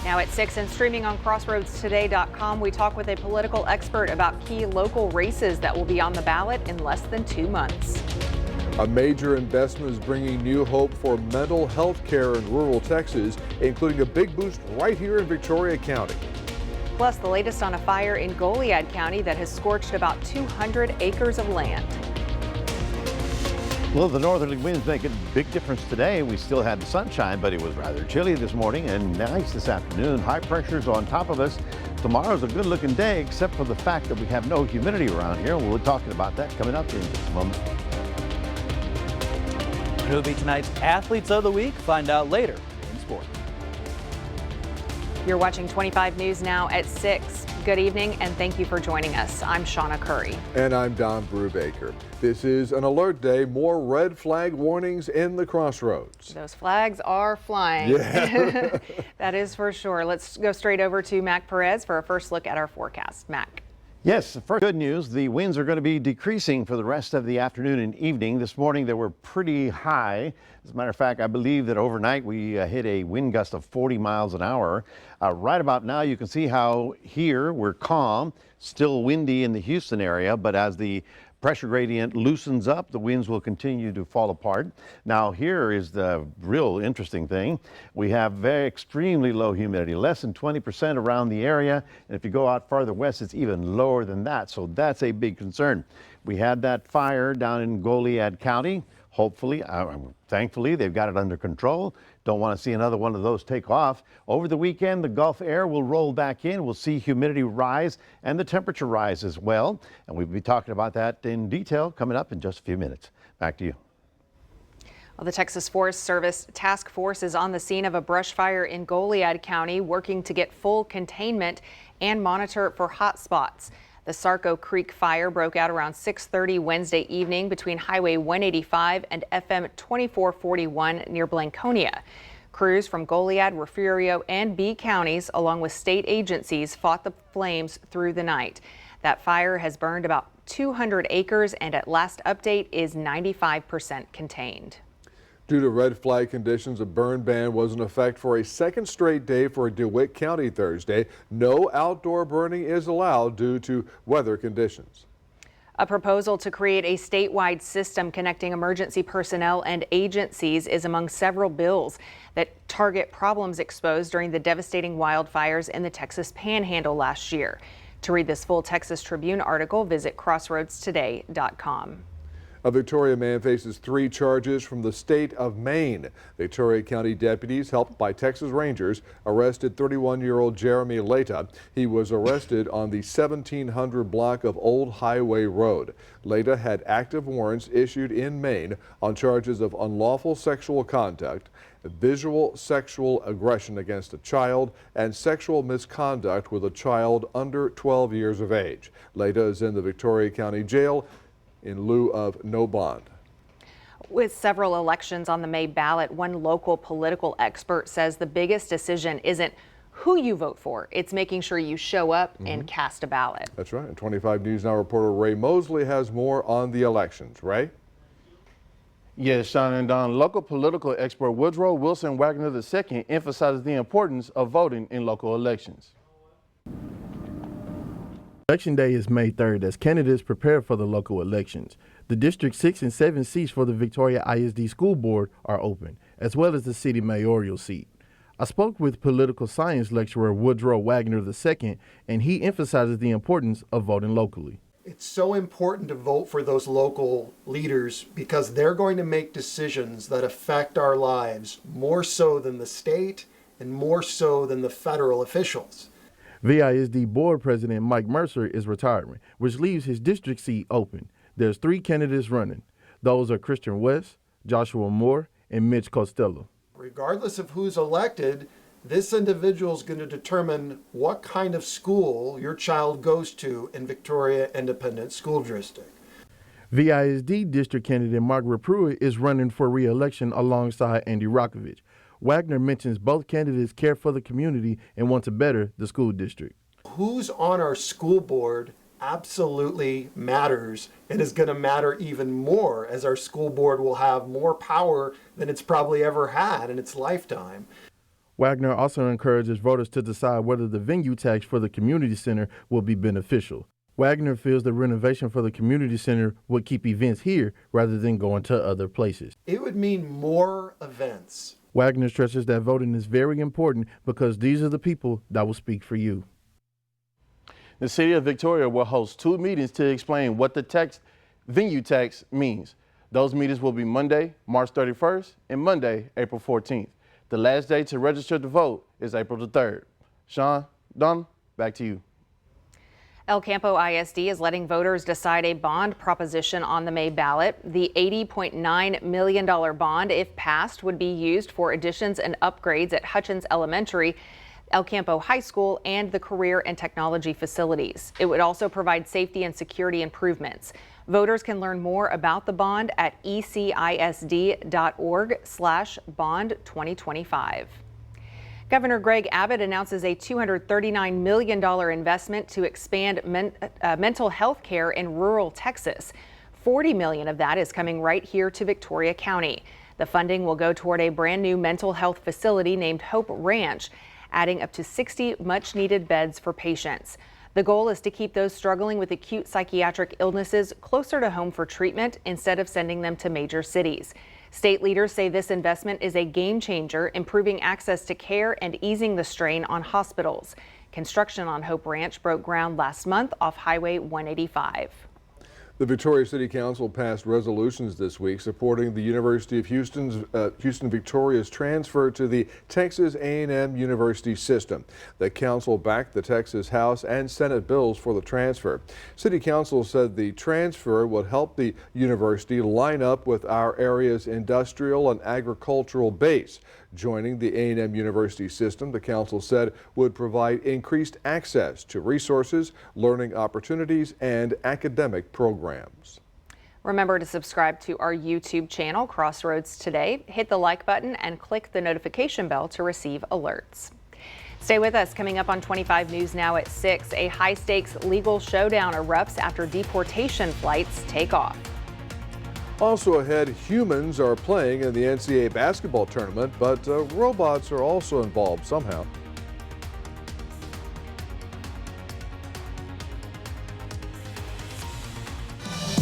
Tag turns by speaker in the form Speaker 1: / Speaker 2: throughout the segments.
Speaker 1: Now at 6 and streaming on crossroadstoday.com, we talk with a political expert about key local races that will be on the ballot in less than 2 months.
Speaker 2: A major investment is bringing new hope for mental health care in rural Texas, including a big boost right here in Victoria County.
Speaker 1: Plus, the latest on a fire in Goliad County that has scorched about 200 acres of land.
Speaker 3: Well, the northerly winds make a big difference today. We still had the sunshine, but it was rather chilly this morning and nice this afternoon. High pressure's on top of us. Tomorrow's a good looking day, except for the fact that we have no humidity around here. We'll be talking about that coming up in just a moment.
Speaker 4: It'll be tonight's Athletes of the Week. Find out later in sport.
Speaker 1: You're watching 25 News now at 6. Good evening and thank you for joining us. I'm Shawna Currie.
Speaker 2: And I'm Don Brubaker. This is an alert day. More red flag warnings in the crossroads.
Speaker 1: Those flags are flying.
Speaker 2: Yeah.
Speaker 1: That is for sure. Let's go straight over to Mac Perez for a first look at our forecast. Mac.
Speaker 3: Yes, first good news, the winds are going to be decreasing for the rest of the afternoon and evening. This morning they were pretty high. As a matter of fact, I believe that overnight we hit a wind gust of 40 miles an hour. Right about now you can see how here we're calm, still windy in the Houston area, but as the pressure gradient loosens up, the winds will continue to fall apart. Now here is the real interesting thing. We have very extremely low humidity, less than 20% around the area. And if you go out farther west, it's even lower than that. So that's a big concern. We had that fire down in Goliad County. Hopefully, thankfully, they've got it under control. Don't want to see another one of those take off. Over the weekend, the Gulf air will roll back in. We'll see humidity rise and the temperature rise as well. And we'll be talking about that in detail coming up in just a few minutes. Back to you.
Speaker 1: Well, the Texas Forest Service task force is on the scene of a brush fire in Goliad County, working to get full containment and monitor for hot spots. The Sarco Creek fire broke out around 6:30 Wednesday evening between Highway 185 and FM 2441 near Blanconia. Crews from Goliad, Refugio, and Bee counties, along with state agencies, fought the flames through the night. That fire has burned about 200 acres and at last update is 95% contained.
Speaker 2: Due to red flag conditions, a burn ban was in effect for a second straight day for DeWitt County Thursday. No outdoor burning is allowed due to weather conditions.
Speaker 1: A proposal to create a statewide system connecting emergency personnel and agencies is among several bills that target problems exposed during the devastating wildfires in the Texas Panhandle last year. To read this full Texas Tribune article, visit crossroadstoday.com.
Speaker 2: A Victoria man faces 3 charges from the state of Maine. Victoria County deputies, helped by Texas Rangers, arrested 31-year-old Jeremy Leta. He was arrested on the 1700 block of Old Highway Road. Leta had active warrants issued in Maine on charges of unlawful sexual conduct, visual sexual aggression against a child, and sexual misconduct with a child under 12 years of age. Leta is in the Victoria County Jail in lieu of no bond.
Speaker 1: With several elections on the May ballot, one local political expert says the biggest decision isn't who you vote for, it's making sure you show up and cast a ballot. That's
Speaker 2: right. And 25 News Now reporter Ray Mosley has more on the elections. Ray?
Speaker 5: Yes, Sean and Don. Local political expert Woodrow Wilson Wagner II emphasizes the importance of voting in local elections. Election day is May 3rd as candidates prepare for the local elections. The District 6 and 7 seats for the Victoria ISD School Board are open, as well as the city mayoral seat. I spoke with political science lecturer Woodrow Wagner II, and he emphasizes the importance of voting locally.
Speaker 6: It's so important to vote for those local leaders because they're going to make decisions that affect our lives more so than the state and more so than the federal officials.
Speaker 5: VISD board president Mike Mercer is retiring, which leaves his district seat open. There's 3 candidates running. Those are Christian West, Joshua Moore, and Mitch Costello.
Speaker 6: Regardless of who's elected, this individual is going to determine what kind of school your child goes to in Victoria Independent School District.
Speaker 5: VISD district candidate Margaret Pruitt is running for re-election alongside Andy Rokovich. Wagner mentions both candidates care for the community and want to better the school district.
Speaker 6: Who's on our school board absolutely matters and is going to matter even more as our school board will have more power than it's probably ever had in its lifetime.
Speaker 5: Wagner also encourages voters to decide whether the venue tax for the community center will be beneficial. Wagner feels the renovation for the community center would keep events here rather than going to other places.
Speaker 6: It would mean more events.
Speaker 5: Wagner stresses that voting is very important because these are the people that will speak for you.
Speaker 7: The city of Victoria will host 2 meetings to explain what the venue tax means. Those meetings will be Monday, March 31st and Monday, April 14th. The last day to register to vote is April the 3rd. Sean, Don, back to you.
Speaker 1: El Campo ISD is letting voters decide a bond proposition on the May ballot. The $80.9 million bond, if passed, would be used for additions and upgrades at Hutchins Elementary, El Campo High School, and the Career and Technology facilities. It would also provide safety and security improvements. Voters can learn more about the bond at ecisd.org/bond2025. Governor Greg Abbott announces a $239 million investment to expand mental health care in rural Texas. $40 million of that is coming right here to Victoria County. The funding will go toward a brand new mental health facility named Hope Ranch, adding up to 60 much-needed beds for patients. The goal is to keep those struggling with acute psychiatric illnesses closer to home for treatment instead of sending them to major cities. State leaders say this investment is a game changer, improving access to care and easing the strain on hospitals. Construction on Hope Ranch broke ground last month off Highway 185.
Speaker 2: The Victoria City Council passed resolutions this week supporting the University of Houston Victoria's transfer to the Texas A&M University system. The council backed the Texas House and Senate bills for the transfer. City Council said the transfer would help the university line up with our area's industrial and agricultural base. Joining the A&M University system, the council said, would provide increased access to resources, learning opportunities, and academic programs.
Speaker 1: Remember to subscribe to our YouTube channel, Crossroads Today. Hit the like button and click the notification bell to receive alerts. Stay with us. Coming up on 25 News Now at 6, a high-stakes legal showdown erupts after deportation flights take off.
Speaker 2: Also ahead, humans are playing in the NCAA basketball tournament, but robots are also involved somehow.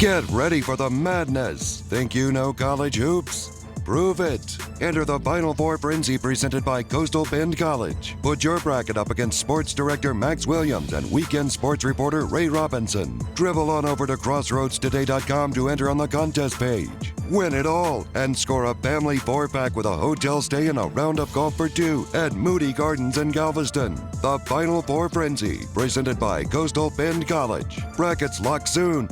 Speaker 8: Get ready for the madness. Think you know college hoops? Prove it. Enter the Final Four Frenzy presented by Coastal Bend College. Put your bracket up against sports director Max Williams and weekend sports reporter Ray Robinson. Dribble on over to crossroadstoday.com to enter on the contest page. Win it all and score a family 4-pack with a hotel stay and a round of golf for 2 at Moody Gardens in Galveston. The Final Four Frenzy presented by Coastal Bend College. Brackets lock soon.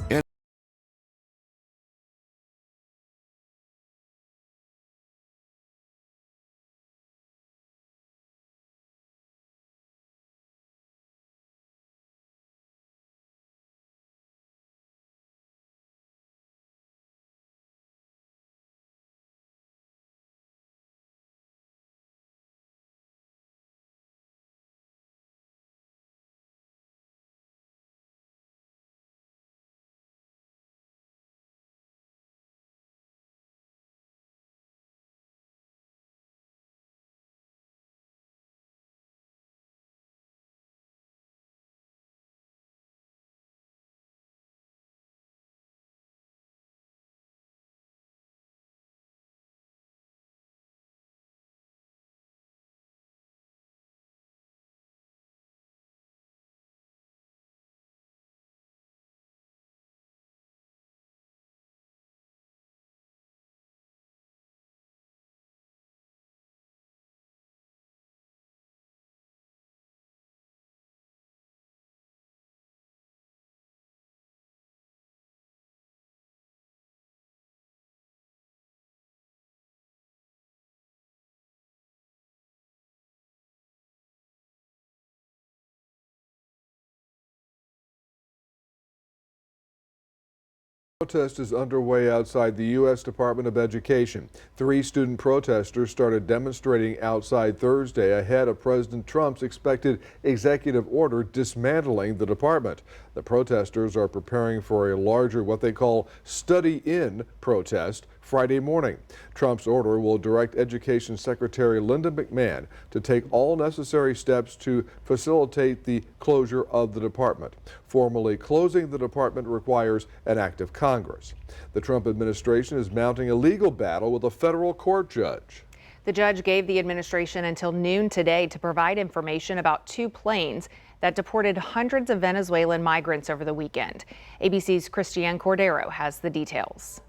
Speaker 2: Protest is underway outside the U.S. Department of Education. 3 student protesters started demonstrating outside Thursday ahead of President Trump's expected executive order dismantling the department. The protesters are preparing for a larger, what they call study-in protest Friday morning. Trump's order will direct Education Secretary Linda McMahon to take all necessary steps to facilitate the closure of the department. Formally closing the department requires an act of Congress. The Trump administration is mounting a legal battle with a federal court judge.
Speaker 1: The judge gave the administration until noon today to provide information about 2 planes that deported hundreds of Venezuelan migrants over the weekend. ABC's Christiane Cordero has the details.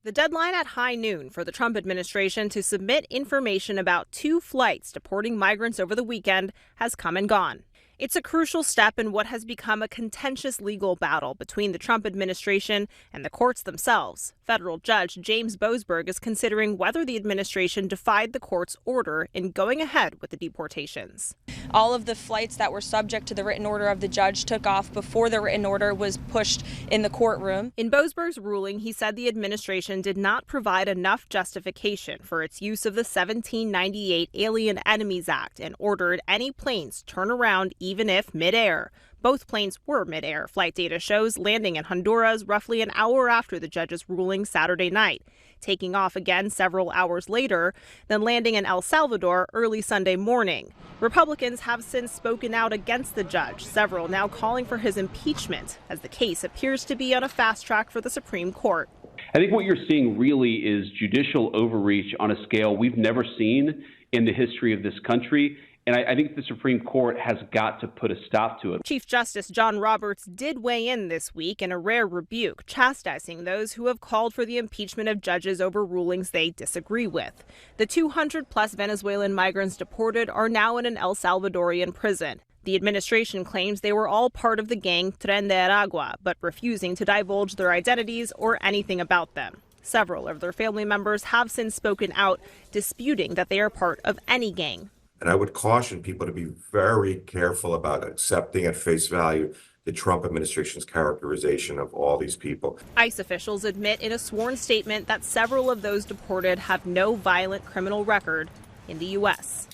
Speaker 9: The deadline at high noon for the Trump administration to submit information about 2 flights deporting migrants over the weekend has come and gone. It's a crucial step in what has become a contentious legal battle between the Trump administration and the courts themselves. Federal Judge James Boasberg is considering whether the administration defied the court's order in going ahead with the deportations.
Speaker 10: All of the flights that were subject to the written order of the judge took off before the written order was pushed in the courtroom.
Speaker 9: In Boasberg's ruling, he said the administration did not provide enough justification for its use of the 1798 Alien Enemies Act and ordered any planes turn around even if midair. Both planes were midair, flight data shows, landing in Honduras roughly an hour after the judge's ruling Saturday night, taking off again several hours later, then landing in El Salvador early Sunday morning. Republicans have since spoken out against the judge, several now calling for his impeachment, as the case appears to be on a fast track for the Supreme Court.
Speaker 11: I think what you're seeing really is judicial overreach on a scale we've never seen in the history of this country. And I think the Supreme Court has got to put a stop to it.
Speaker 9: Chief Justice John Roberts did weigh in this week in a rare rebuke, chastising those who have called for the impeachment of judges over rulings they disagree with. The 200-plus Venezuelan migrants deported are now in an El Salvadorian prison. The administration claims they were all part of the gang Tren de Aragua, but refusing to divulge their identities or anything about them. Several of their family members have since spoken out, disputing that they are part of any gang.
Speaker 12: And I would caution people to be very careful about accepting at face value the Trump administration's characterization of all these people.
Speaker 9: ICE officials admit in a sworn statement that several of those deported have no violent criminal record in the U.S.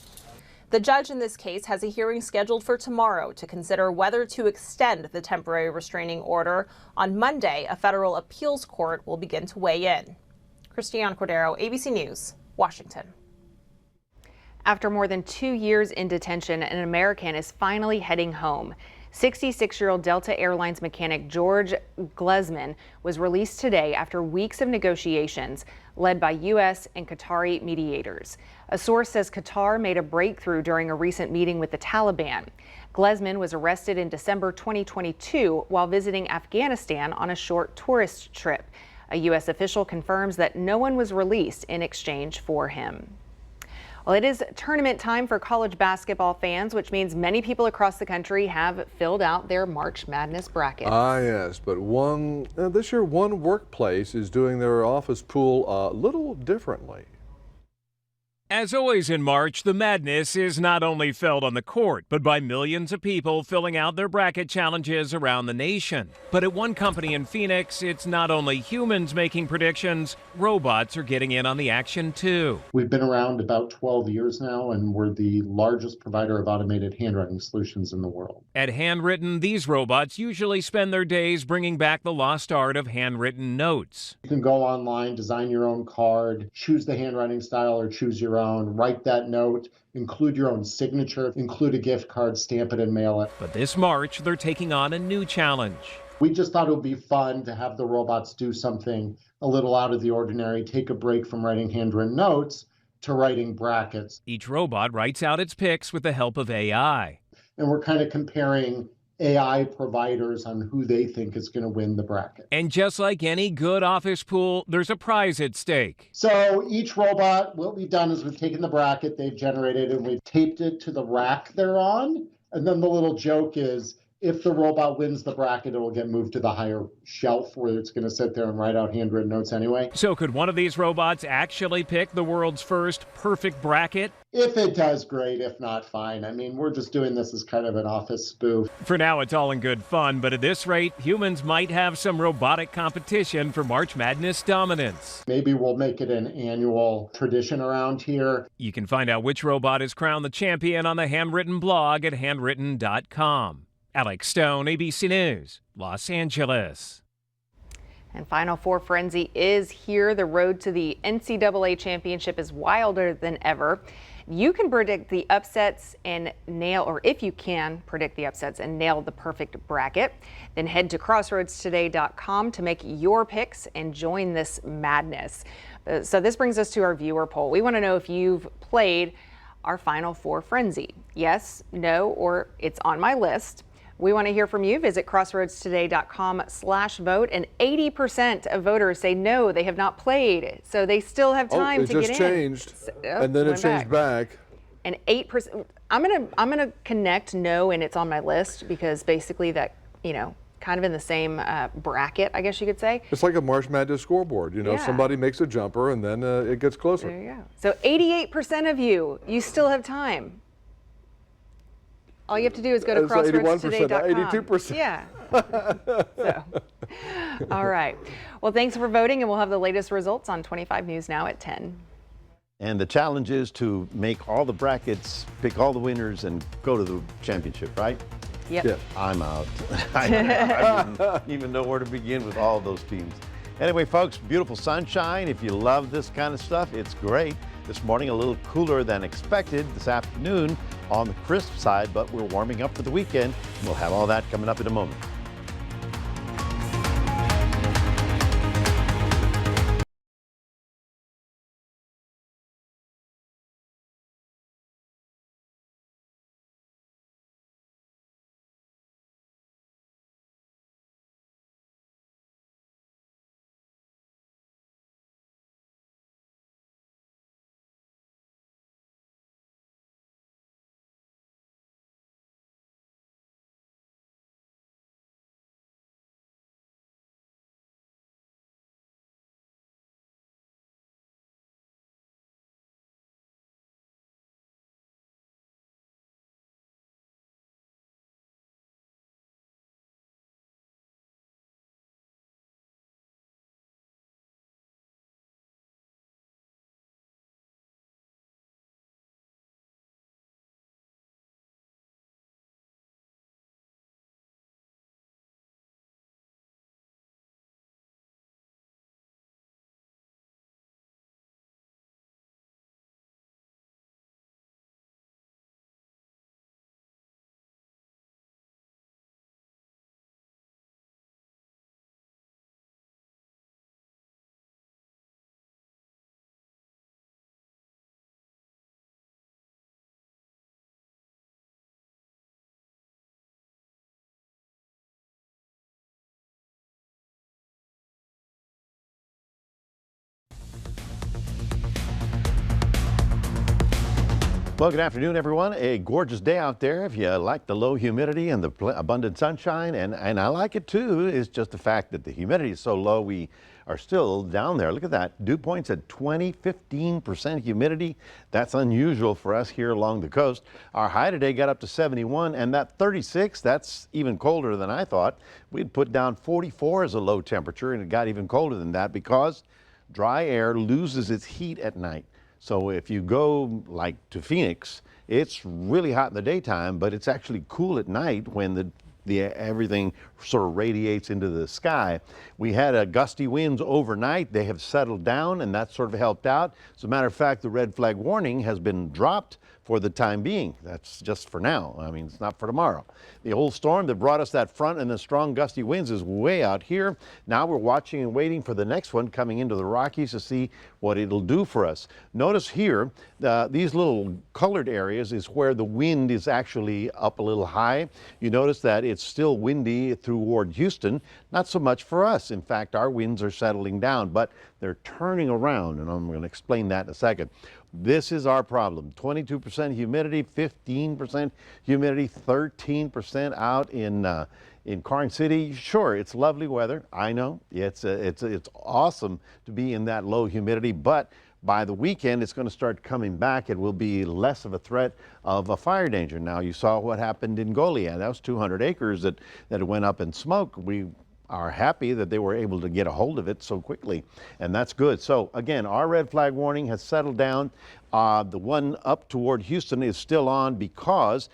Speaker 9: The judge in this case has a hearing scheduled for tomorrow to consider whether to extend the temporary restraining order. On Monday, a federal appeals court will begin to weigh in. Christiane Cordero, ABC News, Washington.
Speaker 1: After more than 2 years in detention, an American is finally heading home. 66-year-old Delta Airlines mechanic George Glesman was released today after weeks of negotiations led by U.S. and Qatari mediators. A source says Qatar made a breakthrough during a recent meeting with the Taliban. Glesman was arrested in December 2022 while visiting Afghanistan on a short tourist trip. A U.S. official confirms that no one was released in exchange for him. Well, it is tournament time for college basketball fans, which means many people across the country have filled out their March Madness brackets.
Speaker 2: Yes, but this year one workplace is doing their office pool a little differently.
Speaker 13: As always in March, the madness is not only felt on the court, but by millions of people filling out their bracket challenges around the nation. But at one company in Phoenix, it's not only humans making predictions, robots are getting in on the action too.
Speaker 14: We've been around about 12 years now, and we're the largest provider of automated handwriting solutions in the world.
Speaker 13: At Handwritten, these robots usually spend their days bringing back the lost art of handwritten notes.
Speaker 14: You can go online, design your own card, choose the handwriting style or choose your own, write that note, include your own signature, include a gift card, stamp it and mail it.
Speaker 13: But this March, they're taking on a new challenge.
Speaker 14: We just thought it would be fun to have the robots do something a little out of the ordinary, take a break from writing handwritten notes to writing brackets.
Speaker 13: Each robot writes out its picks with the help of AI.
Speaker 14: And we're kind of comparing AI providers on who they think is going to win the bracket.
Speaker 13: And just like any good office pool, there's a prize at stake.
Speaker 14: So each robot, what we've done is we've taken the bracket they've generated and we've taped it to the rack they're on. And then the little joke is, if the robot wins the bracket, it will get moved to the higher shelf where it's going to sit there and write out handwritten notes anyway.
Speaker 13: So could one of these robots actually pick the world's first perfect bracket?
Speaker 14: If it does, great. If not, fine. I mean, we're just doing this as kind of an office spoof.
Speaker 13: For now, it's all in good fun, but at this rate, humans might have some robotic competition for March Madness dominance.
Speaker 14: Maybe we'll make it an annual tradition around here.
Speaker 13: You can find out which robot is crowned the champion on the Handwritten blog at handwritten.com. Alex Stone, ABC News, Los Angeles.
Speaker 1: And Final Four frenzy is here. The road to the NCAA championship is wilder than ever. You can predict the upsets and nail, or if you can predict the upsets and nail the perfect bracket, then head to crossroadstoday.com to make your picks and join this madness. So this brings us to our viewer poll. We want to know if you've played our Final Four frenzy. Yes, no, or it's on my list. We want to hear from you. Visit crossroadstoday.com/vote, and 80% of voters say no, they have not played. So they still have time to get in.
Speaker 2: It just changed, and then it changed back.
Speaker 1: And 8%. I'm gonna connect no, and it's on my list because basically that, kind of in the same bracket, I guess you could say.
Speaker 2: It's like a March Madness scoreboard. Somebody makes a jumper, and then it gets closer.
Speaker 1: There you go. So 88% of you still have time. All you have to do is go to crossroadstoday.com.
Speaker 2: 82%.
Speaker 1: Yeah. All right. Well, thanks for voting, and we'll have the latest results on 25 News Now at 10.
Speaker 3: And the challenge is to make all the brackets, pick all the winners, and go to the championship, right?
Speaker 1: Yep.
Speaker 2: Yeah.
Speaker 3: I'm out. I wouldn't even know where to begin with all those teams. Anyway, folks, beautiful sunshine. If you love this kind of stuff, it's great. This morning, a little cooler than expected. This afternoon, on the crisp side, but we're warming up for the weekend. We'll have all that coming up in a moment. Well, good afternoon, everyone. A gorgeous day out there. If you like the low humidity and the abundant sunshine, and I like it too, is just the fact that the humidity is so low, we are still down there. Look at that. Dew points at 15% humidity. That's unusual for us here along the coast. Our high today got up to 71, and that 36, that's even colder than I thought. We'd put down 44 as a low temperature, and it got even colder than that because dry air loses its heat at night. So if you go like to Phoenix, it's really hot in the daytime, but it's actually cool at night when everything sort of radiates into the sky. We had gusty winds overnight. They have settled down, and that sort of helped out. As a matter of fact, the red flag warning has been dropped for the time being. That's just for now. I mean, it's not for tomorrow. The old storm that brought us that front and the strong gusty winds is way out here. Now we're watching and waiting for the next one coming into the Rockies to see what it'll do for us. Notice here, these little colored areas is where the wind is actually up a little high. You notice that it's still windy toward Houston, not so much for us. In fact, our winds are settling down, but they're turning around, and I'm going to explain that in a second. This is our problem. 22% humidity, 15% humidity, 13% out in Karn City. Sure, it's lovely weather. I know it's awesome to be in that low humidity, but by the weekend, it's going to start coming back. It will be less of a threat of a fire danger. Now, you saw what happened in Goliad. That was 200 acres that went up in smoke. We are happy that they were able to get a hold of it so quickly, and that's good. So again, our red flag warning has settled down. The one up toward Houston is still on because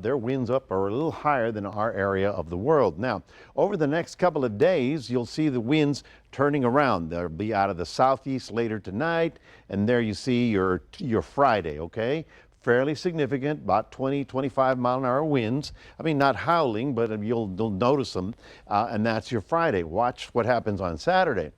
Speaker 3: their winds up are a little higher than our area of the world. Now, over the next couple of days, you'll see the winds turning around. They'll be out of the southeast later tonight, and there you see your Friday, okay? Fairly significant, about 20, 25 mile an hour winds. I mean, not howling, but you'll notice them, and that's your Friday. Watch what happens on Saturday.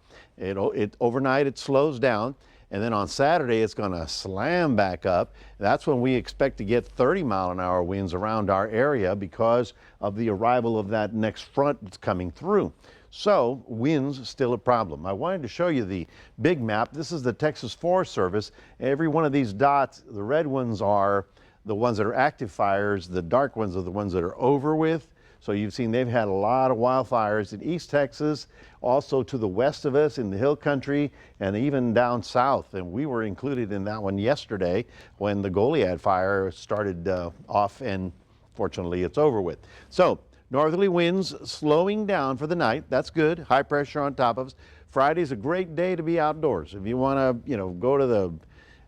Speaker 3: Overnight it slows down, and then on Saturday it's going to slam back up. That's when we expect to get 30 mile an hour winds around our area because of the arrival of that next front that's coming through. So winds still a problem. I wanted to show you the big map. This is the Texas Forest Service. Every one of these dots, the red ones are the ones that are active fires. The dark ones are the ones that are over with. So you've seen they've had a lot of wildfires in East Texas, also to the west of us in the hill country, and even down south. And we were included in that one yesterday when the Goliad fire started off, and fortunately it's over with. So northerly winds slowing down for the night. That's good. High pressure on top of us. Friday's a great day to be outdoors. If you want to, go to the,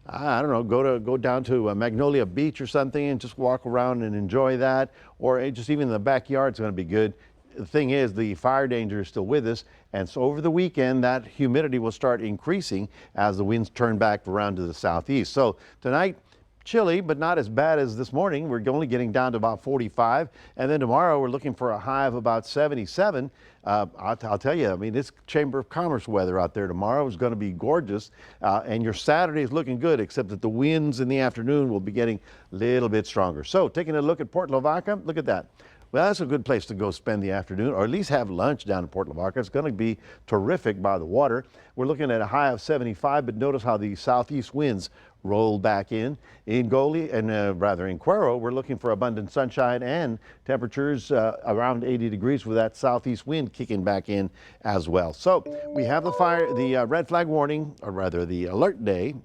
Speaker 3: I don't know, go down to Magnolia Beach or something and just walk around and enjoy that, or just even in the backyard is going to be good. The thing is, the fire danger is still with us, and so over the weekend that humidity will start increasing as the winds turn back around to the southeast. So tonight, chilly, but not as bad as this morning. We're only getting down to about 45. And then tomorrow we're looking for a high of about 77. I'll tell you, I mean, this Chamber of Commerce weather out there tomorrow is going to be gorgeous. And your Saturday is looking good, except that the winds in the afternoon will be getting a little bit stronger. So taking a look at Port Lavaca, look at that. Well, that's a good place to go spend the afternoon, or at least have lunch down in Port Lavaca. It's going to be terrific by the water. We're looking at a high of 75, but notice how the southeast winds roll back in. In Cuero, we're looking for abundant sunshine and temperatures around 80 degrees with that southeast wind kicking back in as well. So we have the red flag warning, or rather the alert day,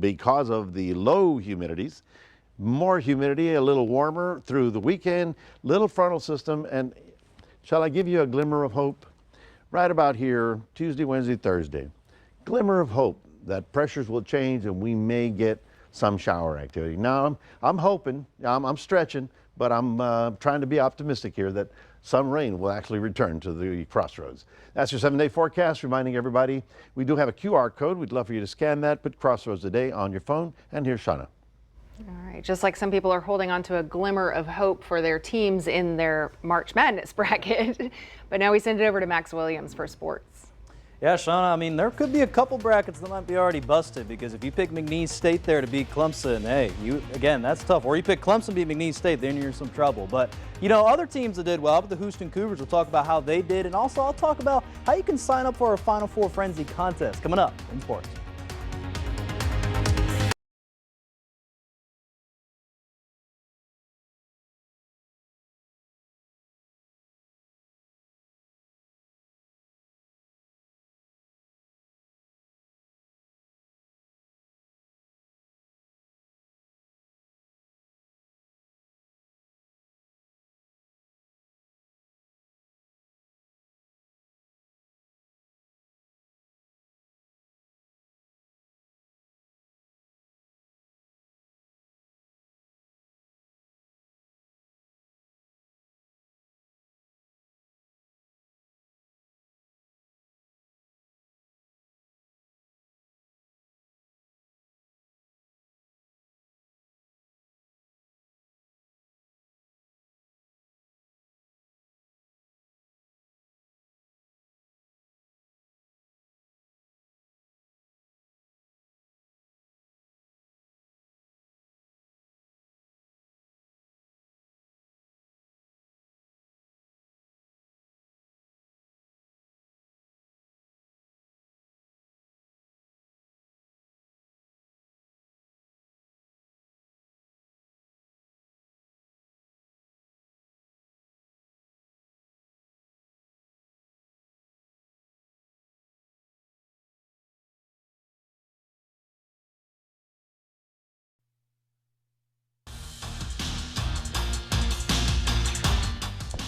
Speaker 3: because of the low humidities. More humidity, a little warmer through the weekend, little frontal system, and shall I give you a glimmer of hope? Right about here, Tuesday, Wednesday, Thursday. Glimmer of hope that pressures will change and we may get some shower activity. Now, I'm hoping, I'm stretching, but I'm trying to be optimistic here that some rain will actually return to the crossroads. That's your 7-day forecast, reminding everybody we do have a QR code. We'd love for you to scan that, put Crossroads Today on your phone, and here's Shawna.
Speaker 1: All right, just like some people are holding on to a glimmer of hope for their teams in their March Madness bracket. But now we send it over to Max Williams for sports.
Speaker 4: Yeah, Shawna, I mean, there could be a couple brackets that might be already busted, because if you pick McNeese State there to beat Clemson, hey, again, that's tough. Or you pick Clemson to beat McNeese State, then you're in some trouble. But, other teams that did well, the Houston Cougars, will talk about how they did. And also, I'll talk about how you can sign up for our Final Four Frenzy contest coming up in sports.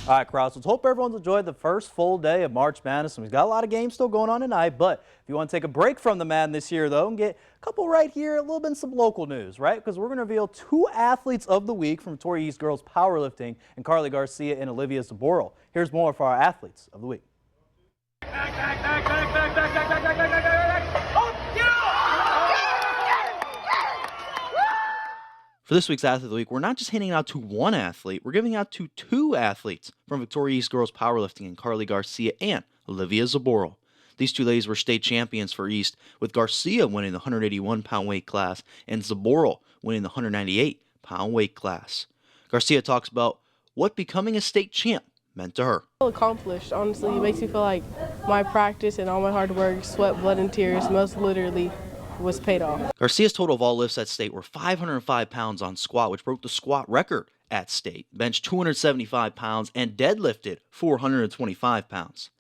Speaker 4: All right, Cross, let's hope everyone's enjoyed the first full day of March Madness. We've got a lot of games still going on tonight, but if you want to take a break from the Madness this year, though, and get a couple right here, a little bit of some local news, right? Because we're going to reveal 2 athletes of the week from Victoria East Girls Powerlifting and Currie Garcia and Olivia Zaboral. Here's more for our athletes of the week.
Speaker 15: For this week's Athlete of the Week, we're not just handing out to one athlete, we're giving out to 2 athletes from Victoria East Girls Powerlifting and Currie Garcia and Olivia Zaboral. These 2 ladies were state champions for East, with Garcia winning the 181-pound weight class and Zaboral winning the 198-pound weight class. Garcia talks about what becoming a state champ meant to her.
Speaker 16: Accomplished, honestly. It makes me feel like my practice and all my hard work, sweat, blood, and tears, most literally, was paid off.
Speaker 15: Garcia's total of all lifts at state were 505 pounds on squat, which broke the squat record at state, benched 275 pounds, and deadlifted 425 pounds.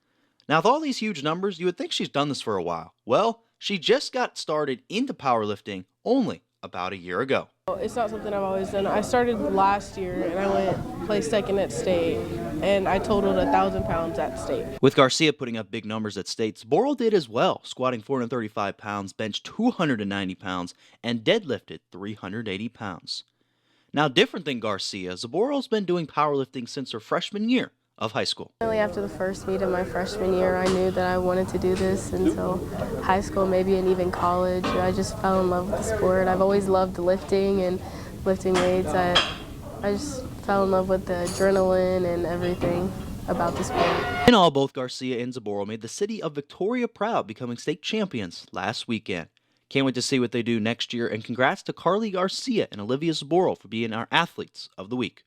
Speaker 15: Now, with all these huge numbers, you would think she's done this for a while. Well, she just got started into powerlifting only about a year ago.
Speaker 16: It's not something I've always done. I started last year, and I placed second at state, and I totaled 1,000 pounds at state.
Speaker 15: With Garcia putting up big numbers at state, Zaboral did as well, squatting 435 pounds, benched 290 pounds, and deadlifted 380 pounds. Now, different than Garcia, Zaboral's been doing powerlifting since her freshman year of high school.
Speaker 16: After the first meet of my freshman year, I knew that I wanted to do this until high school, maybe, and even college. I just fell in love with the sport. I've always loved lifting and lifting weights. I just fell in love with the adrenaline and everything about the sport.
Speaker 15: In all, both Garcia and Zaboral made the city of Victoria proud, becoming state champions last weekend. Can't wait to see what they do next year, and congrats to Currie Garcia and Olivia Zaboral for being our athletes of the week.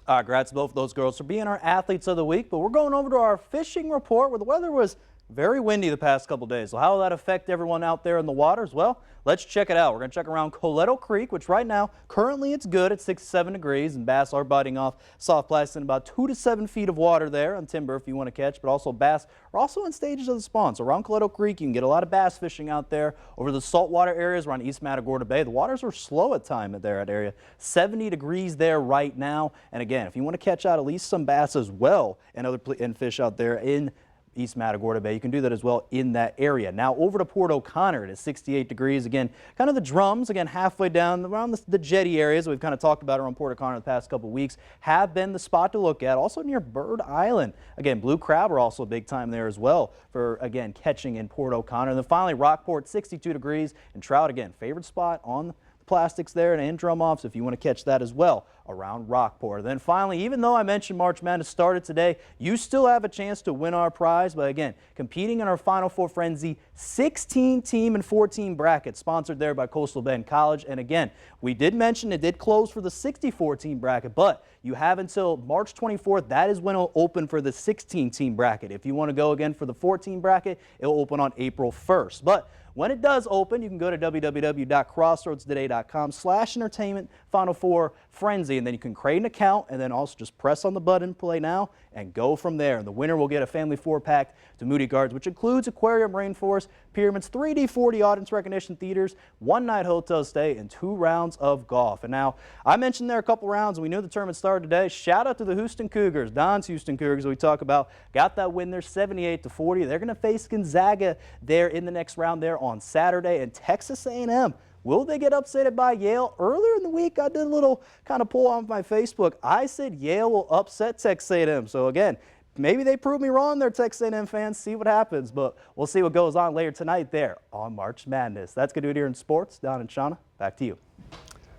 Speaker 4: Congrats to both of those girls for being our athletes of the week, but we're going over to our fishing report where the weather was very windy the past couple days. So how will that affect everyone out there in the waters? Well, let's check it out. We're going to check around Coletto Creek, which right now, currently it's good at 6 to 7 degrees, and bass are biting off soft plastic in about 2 to 7 feet of water there on timber if you want to catch, but also bass are also in stages of the spawn. So around Coletto Creek, you can get a lot of bass fishing out there. Over the saltwater areas around East Matagorda Bay, the waters are slow at time there at area. 70 degrees there right now. And again, if you want to catch out at least some bass as well and fish out there in East Matagorda Bay, you can do that as well in that area. Now over to Port O'Connor, it is 68 degrees. Again, kind of the drums, again, halfway down around the jetty areas we've kind of talked about around Port O'Connor the past couple of weeks have been the spot to look at. Also near Bird Island. Again, blue crab are also big time there as well for, again, catching in Port O'Connor. And then finally, Rockport, 62 degrees, and trout, again, favorite spot on the plastics there and drum offs if you want to catch that as well around Rockport. Then finally, even though I mentioned March Madness started today, you still have a chance to win our prize by, again, competing in our Final Four Frenzy 16-team and 14 bracket sponsored there by Coastal Bend College. And again, we did mention it did close for the 64-team bracket, but you have until March 24th. That is when it'll open for the 16-team bracket. If you want to go again for the 14 bracket, it'll open on April 1st. But when it does open, you can go to www.crossroadstoday.com/entertainment Final Four Frenzy, and then you can create an account and then also just press on the button, play now, and go from there. And the winner will get a family 4-pack to Moody Gardens, which includes aquarium, rainforest, pyramids, 3D 4D audience recognition theaters, 1-night hotel stay, and 2 rounds of golf. And now, I mentioned there a couple rounds, and we knew the tournament started today. Shout out to the Houston Cougars. Don's Houston Cougars, we talk about, got that win there 78-40. They're going to face Gonzaga there in the next round there on Saturday. And Texas A&M, will they get upset by Yale? Earlier in the week, I did a little kind of poll on my Facebook. I said Yale will upset Texas A&M. So again, maybe they prove me wrong there, Texas A&M fans. See what happens. But we'll see what goes on later tonight there on March Madness. That's going to do it here in sports. Don and Shawna, back to you.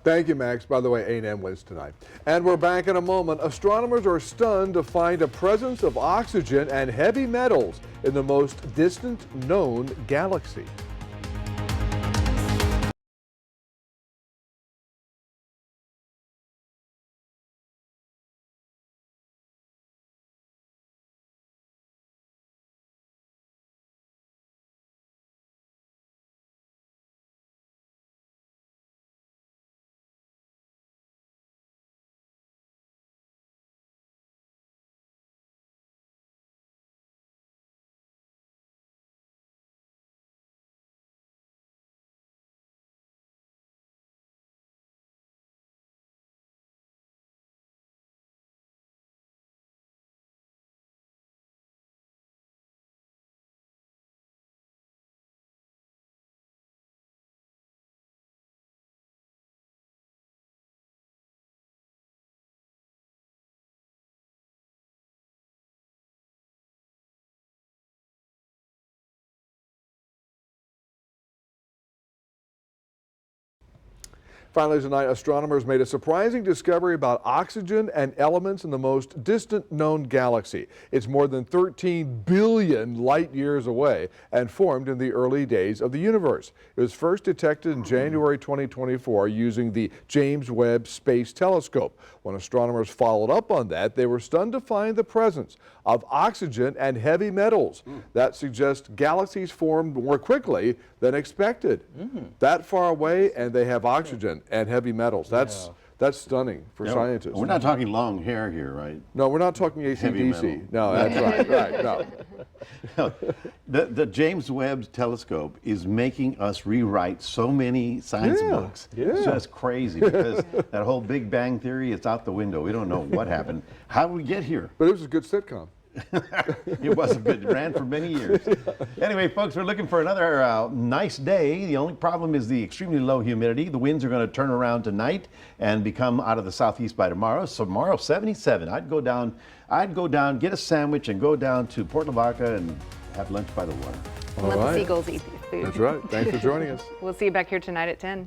Speaker 2: Thank you, Max. By the way, A&M wins tonight. And we're back in a moment. Astronomers are stunned to find a presence of oxygen and heavy metals in the most distant known galaxy. Finally tonight, astronomers made a surprising discovery about oxygen and elements in the most distant known galaxy. It's more than 13 billion light years away and formed in the early days of the universe. It was first detected in January 2024 using the James Webb Space Telescope. When astronomers followed up on that, they were stunned to find the presence of oxygen and heavy metals. That suggests galaxies formed more quickly than expected. That far away, and they have oxygen and heavy metals. That's stunning for scientists.
Speaker 3: We're not talking long hair here, right?
Speaker 2: No, we're not talking AC/DC. No, that's right. No.
Speaker 3: The James Webb Telescope is making us rewrite so many science books. It's just crazy because that whole Big Bang Theory, it's out the window. We don't know what happened. How did we get here?
Speaker 2: But it was a good sitcom.
Speaker 3: It was a good, it ran for many years. Anyway, folks, we're looking for another nice day. The only problem is the extremely low humidity. The winds are going to turn around tonight and become out of the southeast by tomorrow. So tomorrow, 77. I'd go down, get a sandwich and go down to Port Lavaca and have lunch by the water.
Speaker 1: Let the seagulls eat food.
Speaker 2: That's right. Thanks for joining us.
Speaker 1: We'll see you back here tonight at 10.